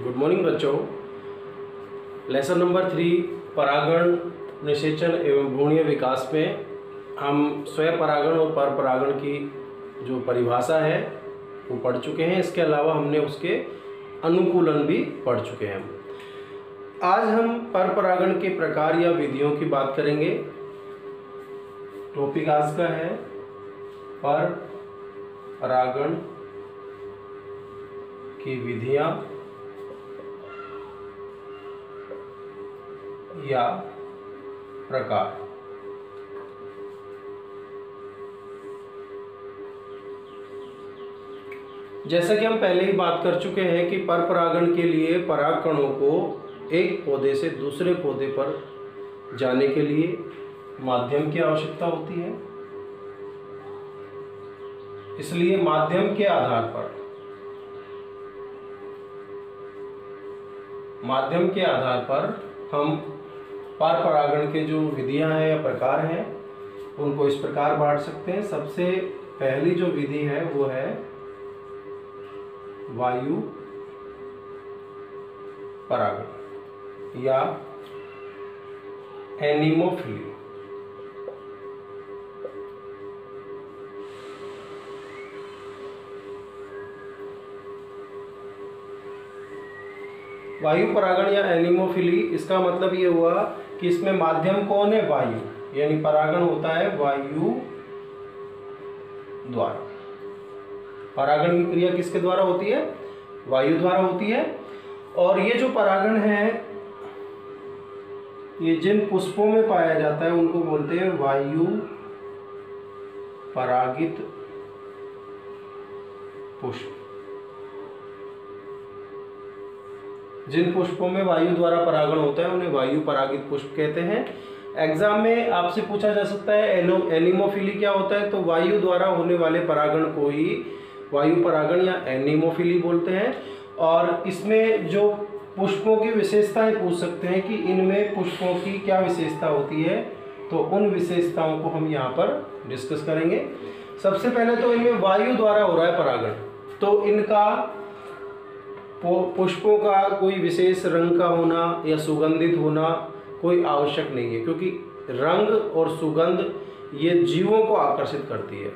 Good morning बच्चों। Lesson number 3 परागण निषेचन एवं भ्रूणीय विकास में हम स्वयं परागण और पर परागण की जो परिभाषा है वो पढ़ चुके हैं। इसके अलावा हमने उसके अनुकूलन भी पढ़ चुके हैं। आज हम पर परागण के प्रकार या विधियों की बात करेंगे। टॉपिक आज का है पर परागण की विधियां या प्रकार। जैसा कि हम पहले ही बात कर चुके हैं कि पर परागण के लिए पराग कणों को एक पौधे से दूसरे पौधे पर जाने के लिए माध्यम की आवश्यकता होती है। इसलिए माध्यम के आधार पर हम पर परागण के जो विधियां हैं या प्रकार हैं उनको इस प्रकार बांट सकते हैं। सबसे पहली जो विधि है वो है वायु परागण या एनिमोफिली। वायु परागण या एनिमोफिली, इसका मतलब ये हुआ कि इसमें माध्यम कौन है? वायु, यानी परागण होता है वायु द्वारा। परागण की क्रिया किसके द्वारा होती है? वायु द्वारा होती है। और ये जो परागण है ये जिन पुष्पों में पाया जाता है उनको बोलते हैं वायु परागित पुष्प। जिन पुष्पों में वायु द्वारा परागण होता है उन्हें वायु परागित पुष्प कहते हैं। एग्जाम में आपसे पूछा जा सकता है एनिमोफिली क्या होता है, तो वायु द्वारा होने वाले परागण को ही वायु परागण या एनिमोफिली बोलते हैं। और इसमें जो पुष्पों की विशेषताएं पूछ सकते हैं कि इनमें पुष्पों की क्या विशेषता होती है, तो उन विशेषताओं को हम यहाँ पर डिस्कस करेंगे। सबसे पहले तो इनमें वायु द्वारा हो रहा है परागण, तो इनका पुष्पों का कोई विशेष रंग का होना या सुगंधित होना कोई आवश्यक नहीं है, क्योंकि रंग और सुगंध ये जीवों को आकर्षित करती है।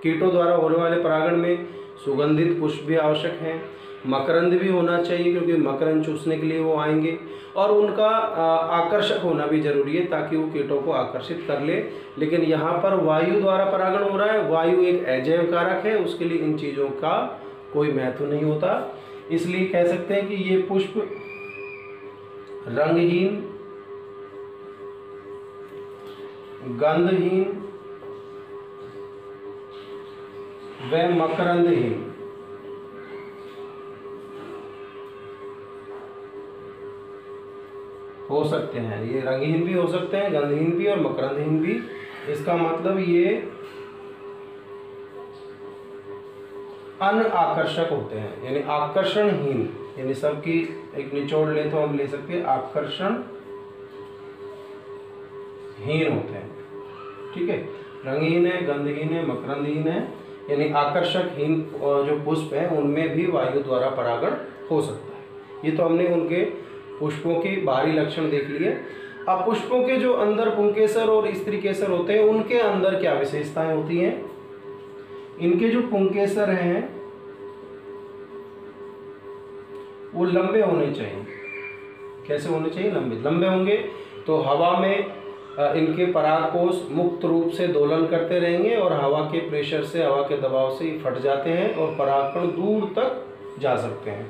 कीटों द्वारा होने वाले परागण में सुगंधित पुष्प भी आवश्यक हैं, मकरंद भी होना चाहिए क्योंकि मकरंद चूसने के लिए वो आएंगे, और उनका आकर्षक होना भी जरूरी है ताकि वो कीटों को आकर्षित कर ले। लेकिन यहाँ पर वायु द्वारा परागण हो रहा है। वायु एक अजैव कारक है, उसके लिए इन चीज़ों का कोई महत्व नहीं होता। इसलिए कह सकते हैं कि ये पुष्प रंगहीन, गंधहीन व मकरंदहीन हो सकते हैं। ये रंगहीन भी हो सकते हैं, गंधहीन भी और मकरंदहीन भी। इसका मतलब ये अनाकर्षक होते हैं, यानी आकर्षणहीन, यानी सबकी एक निचोड़ ले तो हम ले सकते हैं आकर्षणहीन होते हैं। ठीक है, रंगहीन है, गंधहीन है, मकरंदहीन है, यानी आकर्षकहीन जो पुष्प हैं उनमें भी वायु द्वारा परागण हो सकता है। ये तो हमने उनके पुष्पों की बाहरी लक्षण देख लिए। अब पुष्पों के जो अंदर पुंकेसर और स्त्री केसर होते हैं उनके अंदर क्या विशेषताएं होती हैं? इनके जो पुंकेसर हैं वो लंबे होने चाहिए। कैसे होने चाहिए? लंबे होंगे तो हवा में इनके परागकोश मुक्त रूप से दोलन करते रहेंगे और हवा के प्रेशर से, हवा के दबाव से फट जाते हैं और परागकण दूर तक जा सकते हैं।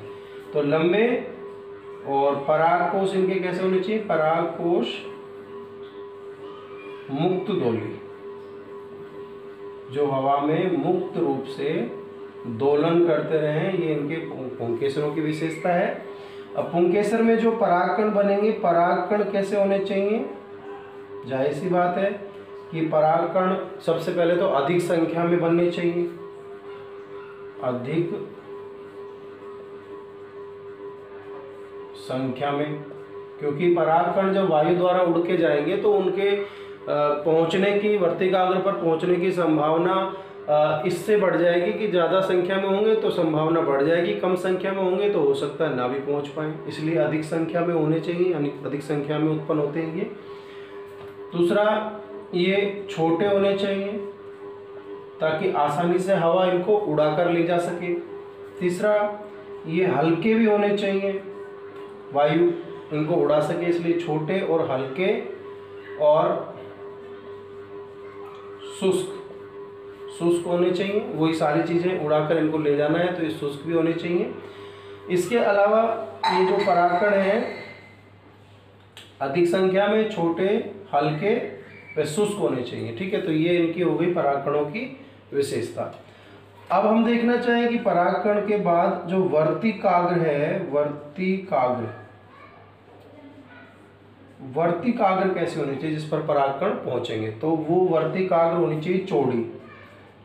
तो लंबे, और परागकोश इनके कैसे होने चाहिए? परागकोश मुक्त दोली, जो हवा में मुक्त रूप से दोलन करते रहें, ये इनके पुंकेसरों की विशेषता है। अब पुंकेसर में जो परागकण बनेंगे, परागकण कैसे होने चाहिए? जाहिर सी बात है कि परागकण सबसे पहले तो अधिक संख्या में बनने चाहिए, अधिक संख्या में, क्योंकि परागकण जब वायु द्वारा उड़ के जाएंगे तो उनके पहुंचने की, वर्तिकाग्र पर पहुंचने की संभावना इससे बढ़ जाएगी कि ज़्यादा संख्या में होंगे तो संभावना बढ़ जाएगी, कम संख्या में होंगे तो हो सकता है ना भी पहुंच पाएँ, इसलिए अधिक संख्या में होने चाहिए, यानी अधिक संख्या में उत्पन्न होते हैं ये। दूसरा, ये छोटे होने चाहिए ताकि आसानी से हवा इनको उड़ाकर ले जा सके। तीसरा, ये हल्के भी होने चाहिए, वायु इनको उड़ा सके, इसलिए छोटे और हल्के और शुष्क होने चाहिए। वही सारी चीज़ें उड़ाकर इनको ले जाना है तो ये शुष्क भी होने चाहिए। इसके अलावा ये जो परागकण हैं अधिक संख्या में, छोटे, हल्के व शुष्क होने चाहिए। ठीक है, तो ये इनकी हो गई परागकणों की विशेषता। अब हम देखना चाहें कि परागकण के बाद जो वर्तिकाग्र है, वर्तिकाग्र कैसे होनी चाहिए जिस पर परागकण पहुंचेंगे, तो वो वर्तिकाग्र होनी चाहिए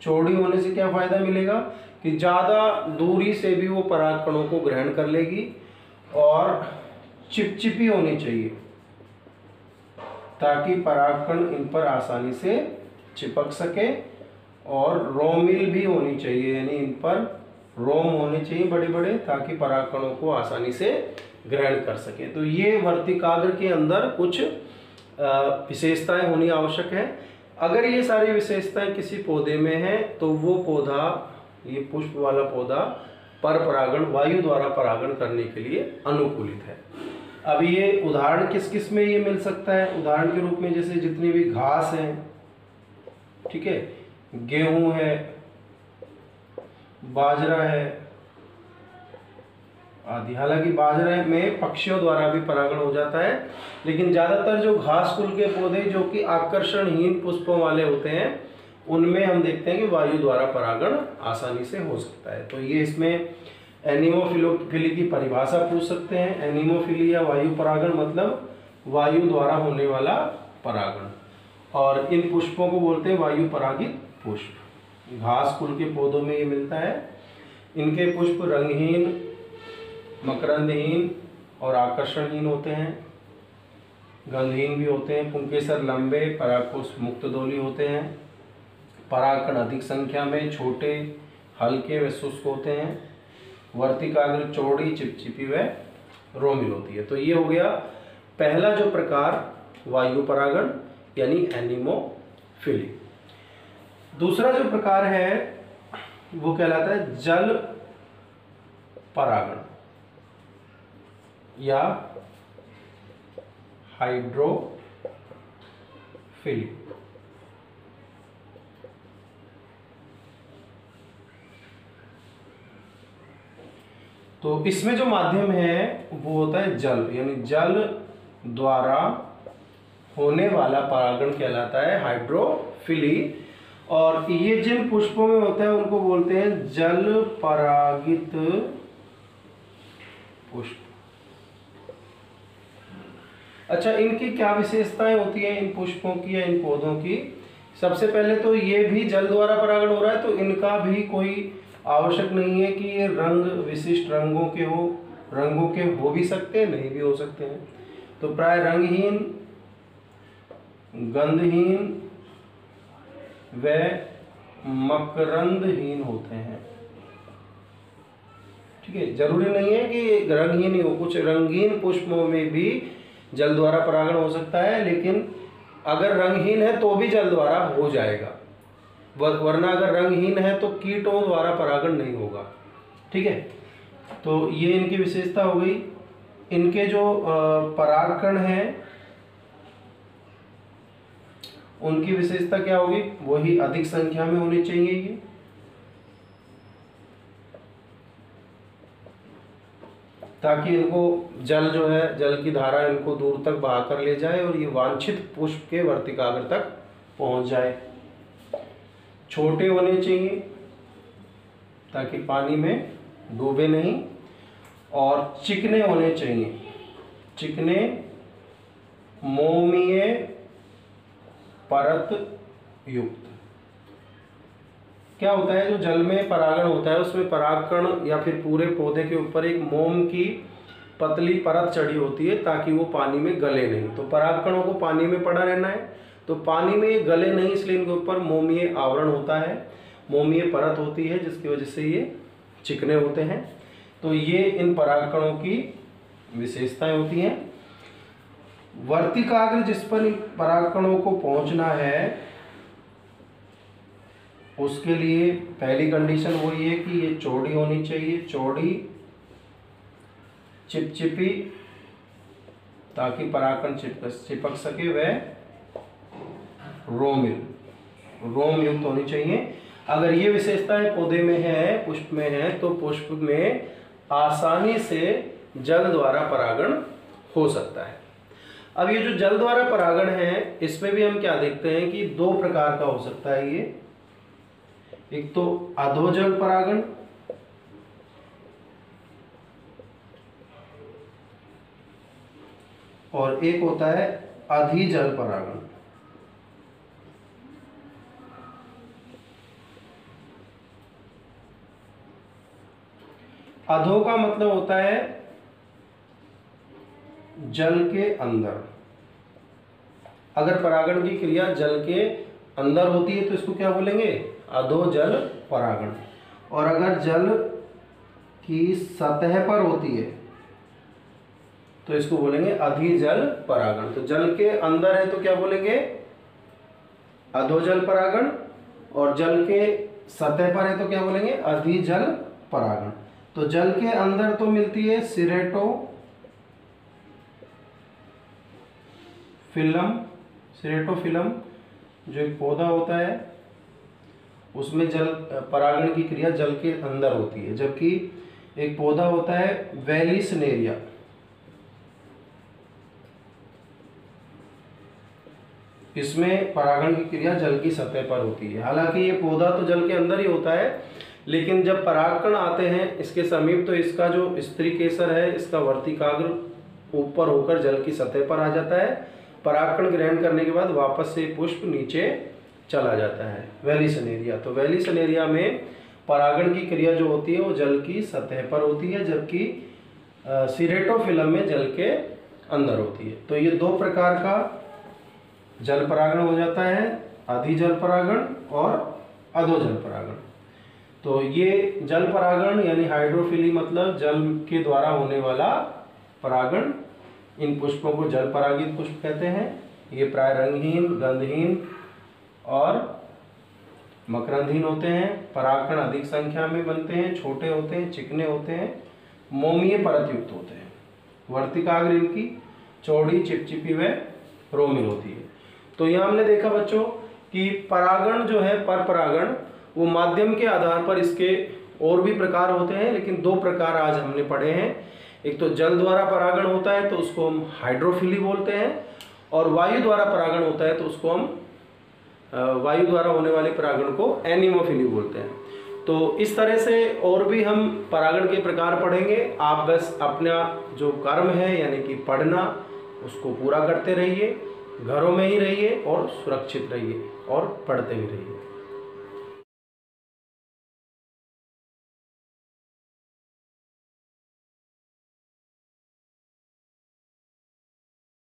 चौड़ी होने से क्या फायदा मिलेगा कि ज़्यादा दूरी से भी वो परागकणों को ग्रहण कर लेगी, और चिपचिपी होनी चाहिए ताकि परागकण इन पर आसानी से चिपक सके, और रोमिल भी होनी चाहिए, यानी इन पर रोम होने चाहिए बड़े बड़े ताकि परागकणों को आसानी से ग्रहण कर सके। तो ये वर्तिकाग्र के अंदर कुछ विशेषताएं होनी आवश्यक है। अगर ये सारी विशेषताएं किसी पौधे में हैं तो वो पौधा, ये पुष्प वाला पौधा पर परागण, वायु द्वारा परागण करने के लिए अनुकूलित है। अब ये उदाहरण किस किस में ये मिल सकता है? उदाहरण के रूप में जैसे जितनी भी घास है, ठीक है, गेहूं है, बाजरा है आदि। हालांकि बाजरा में पक्षियों द्वारा भी परागण हो जाता है, लेकिन ज़्यादातर जो घास कुल के पौधे जो कि आकर्षणहीन पुष्पों वाले होते हैं उनमें हम देखते हैं कि वायु द्वारा परागण आसानी से हो सकता है। तो ये इसमें एनीमोफिली की परिभाषा पूछ सकते हैं। एनीमोफिली या वायु परागण मतलब वायु द्वारा होने वाला परागण, और इन पुष्पों को बोलते हैं वायु परागित पुष्प। घास कुल के पौधों में ये मिलता है। इनके पुष्प रंगहीन, मकरंदहीन और आकर्षणहीन होते हैं, गंधहीन भी होते हैं। पुंकेसर लंबे, परागकोश मुक्तदोली होते हैं। परागकण अधिक संख्या में, छोटे, हल्के व शुष्क होते हैं। वर्तिकाग्र चौड़ी, चिपचिपी व रोमिल होती है। तो ये हो गया पहला जो प्रकार वायु परागण यानी एनीमोफिली। दूसरा जो प्रकार है वो कहलाता है जल परागण या हाइड्रोफिली। तो इसमें जो माध्यम है वो होता है जल, यानी जल द्वारा होने वाला परागण कहलाता है हाइड्रोफिली। और ये जिन पुष्पों में होता है उनको बोलते हैं जल परागित पुष्प। अच्छा, इनकी क्या विशेषताएं होती हैं इन पुष्पों की या इन पौधों की? सबसे पहले तो ये भी जल द्वारा परागण हो रहा है, तो इनका भी कोई आवश्यक नहीं है कि ये रंग विशिष्ट रंगों के हो भी सकते हैं, नहीं भी हो सकते हैं। तो प्राय रंगहीन, गंधहीन व मकरंदहीन होते हैं। ठीक है, जरूरी नहीं है कि रंगहीन ही हो, कुछ रंगीन पुष्पों में भी जल द्वारा परागण हो सकता है, लेकिन अगर रंगहीन है तो भी जल द्वारा हो जाएगा, वरना अगर रंगहीन है तो कीटों द्वारा परागण नहीं होगा। ठीक है, तो ये इनकी विशेषता हो गई। इनके जो परागकण हैं उनकी विशेषता क्या होगी? वही अधिक संख्या में होनी चाहिए ये, ताकि इनको जल जो है, जल की धारा इनको दूर तक बहाकर ले जाए और ये वांछित पुष्प के वर्तिकाग्र तक पहुंच जाए। छोटे होने चाहिए ताकि पानी में डूबे नहीं, और चिकने होने चाहिए, चिकने, मोमीय परत युक्त। क्या होता है, जो जल में परागण होता है उसमें परागकण या फिर पूरे पौधे के ऊपर एक मोम की पतली परत चढ़ी होती है ताकि वो पानी में गले नहीं। तो परागकणों को पानी में पड़ा रहना है, तो पानी में गले नहीं, इसलिए इनके ऊपर मोमीय आवरण होता है। मोमीय परत होती है जिसकी वजह से ये चिकने होते हैं। तो ये इन परागकणों की विशेषताएं होती हैं। वर्तिकाग्र जिस पर परागकणों को पहुंचना है उसके लिए पहली कंडीशन वो ये है कि ये चौड़ी होनी चाहिए, चौड़ी चिपचिपी, ताकि परागकण चिपक सके। वह रोम युक्त होनी चाहिए। अगर ये विशेषताएं पौधे में है, पुष्प में है, तो पुष्प में आसानी से जल द्वारा परागण हो सकता है। अब ये जो जल द्वारा परागण है इसमें भी हम क्या देखते हैं कि दो प्रकार का हो सकता है ये। एक तो अधोजल परागण और एक होता है अधिजल परागण। अधो का मतलब होता है जल के अंदर। अगर परागण की क्रिया जल के अंदर होती है तो इसको क्या बोलेंगे? अधोजल परागण। और अगर जल की सतह पर होती है तो इसको बोलेंगे अधिजल परागण। तो जल के अंदर है तो क्या बोलेंगे? अधोजल परागण। और जल के सतह पर है तो क्या बोलेंगे? अधिजल परागण। तो जल के अंदर तो मिलती है सिरेटोफिलम जो एक पौधा होता है उसमें जल परागण की क्रिया जल के अंदर होती है। जबकि एक पौधा होता है वेलिसनेरिया, इसमें परागण की क्रिया जल की सतह पर होती है। हालांकि ये पौधा तो जल के अंदर ही होता है, लेकिन जब परागकण आते हैं इसके समीप तो इसका जो स्त्री केसर है इसका वर्तिकाग्र ऊपर होकर जल की सतह पर आ जाता है। परागकण ग्रहण करने के बाद वापस से पुष्प नीचे चला जाता है, वेलिसनेरिया। तो वेलिसनेरिया में परागण की क्रिया जो होती है वो जल की सतह पर होती है, जबकि सिरेटोफिलम में जल के अंदर होती है। तो ये दो प्रकार का जल परागण हो जाता है, अधिजल परागण और अधोजल परागण। तो ये जल परागण यानी हाइड्रोफिली मतलब जल के द्वारा होने वाला परागण, इन पुष्पों को जल परागित पुष्प कहते हैं। ये प्राय रंगहीन, गंधहीन और मकरंदहीन होते हैं। परागकण अधिक संख्या में बनते हैं, छोटे होते हैं, चिकने होते हैं, मोमीय परत युक्त होते हैं। वर्तिकाग्र इनकी चौड़ी, चिपचिपी व रोमिल होती है। तो यहाँ हमने देखा बच्चों कि परागण जो है, पर परागण, वो माध्यम के आधार पर इसके और भी प्रकार होते हैं, लेकिन दो प्रकार आज हमने पढ़े हैं। एक तो जल द्वारा परागण होता है तो उसको हम हाइड्रोफिली बोलते हैं, और वायु द्वारा परागण होता है तो उसको हम वायु द्वारा होने वाले परागण को एनिमोफिली बोलते हैं। तो इस तरह से और भी हम परागण के प्रकार पढ़ेंगे। आप बस अपना जो कर्म है यानी कि पढ़ना उसको पूरा करते रहिए, घरों में ही रहिए और सुरक्षित रहिए और पढ़ते भी रहिए।